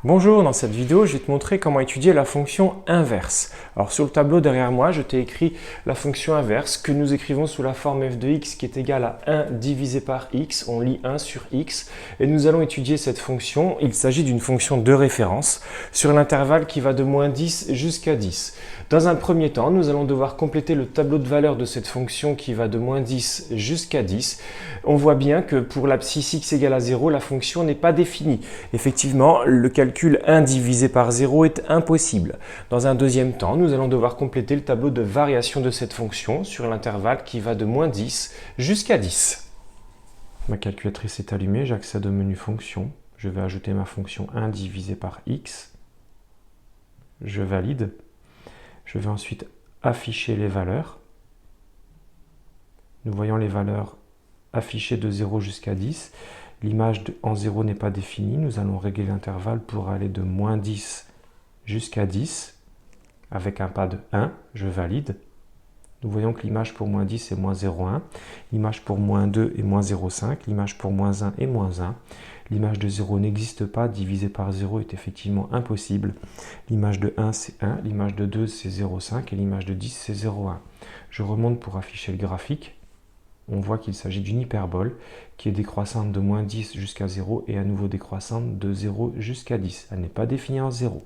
Bonjour, dans cette vidéo, je vais te montrer comment étudier la fonction inverse. Alors sur le tableau derrière moi, je t'ai écrit la fonction inverse que nous écrivons sous la forme f de x qui est égale à 1 divisé par x. On lit 1 sur x et nous allons étudier cette fonction. Il s'agit d'une fonction de référence sur l'intervalle qui va de moins 10 jusqu'à 10. Dans un premier temps, nous allons devoir compléter le tableau de valeurs de cette fonction qui va de moins 10 jusqu'à 10. On voit bien que pour l'abscisse x égale à 0, la fonction n'est pas définie. Effectivement, le calcul 1 divisé par 0 est impossible. Dans un deuxième temps, nous allons devoir compléter le tableau de variation de cette fonction sur l'intervalle qui va de moins 10 jusqu'à 10. Ma calculatrice est allumée, j'accède au menu fonction. Je vais ajouter ma fonction 1 divisé par x. Je valide. Je vais ensuite afficher les valeurs. Nous voyons les valeurs affichées de 0 jusqu'à 10. L'image en 0 n'est pas définie. Nous allons régler l'intervalle pour aller de moins 10 jusqu'à 10 avec un pas de 1. Je valide. Nous voyons que l'image pour moins 10 est moins 0,1. L'image pour moins 2 est moins 0,5. L'image pour moins 1 est moins 1. L'image de 0 n'existe pas. Diviser par 0 est effectivement impossible. L'image de 1 c'est 1. L'image de 2 c'est 0,5. Et l'image de 10 c'est 0,1. Je remonte pour afficher le graphique. On voit qu'il s'agit d'une hyperbole qui est décroissante de moins 10 jusqu'à 0 et à nouveau décroissante de 0 jusqu'à 10. Elle n'est pas définie en 0.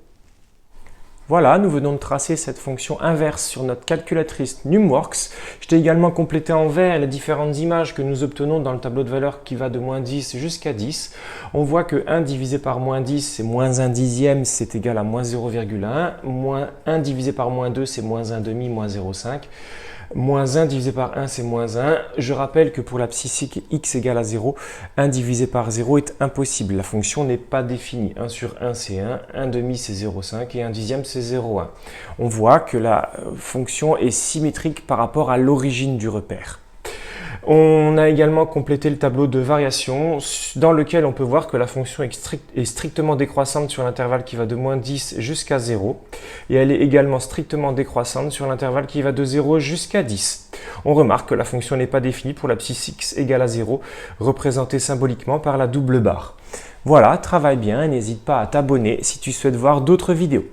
Voilà, nous venons de tracer cette fonction inverse sur notre calculatrice Numworks. Je t'ai également complété en vert les différentes images que nous obtenons dans le tableau de valeurs qui va de moins 10 jusqu'à 10. On voit que 1 divisé par moins 10, c'est moins 1 dixième, c'est égal à moins 0,1. Moins 1 divisé par moins 2, c'est moins 1 demi, moins 0,5. Moins 1 divisé par 1, c'est moins 1. Je rappelle que pour l'abscisse x égale à 0, 1 divisé par 0 est impossible. La fonction n'est pas définie. 1 sur 1, c'est 1. 1 demi, c'est 0,5. Et 1 dixième, c'est 0,1. On voit que la fonction est symétrique par rapport à l'origine du repère. On a également complété le tableau de variation dans lequel on peut voir que la fonction est strictement décroissante sur l'intervalle qui va de moins 10 jusqu'à 0 et elle est également strictement décroissante sur l'intervalle qui va de 0 jusqu'à 10. On remarque que la fonction n'est pas définie pour l'abscisse x égale à 0, représentée symboliquement par la double barre. Voilà, travaille bien et n'hésite pas à t'abonner si tu souhaites voir d'autres vidéos.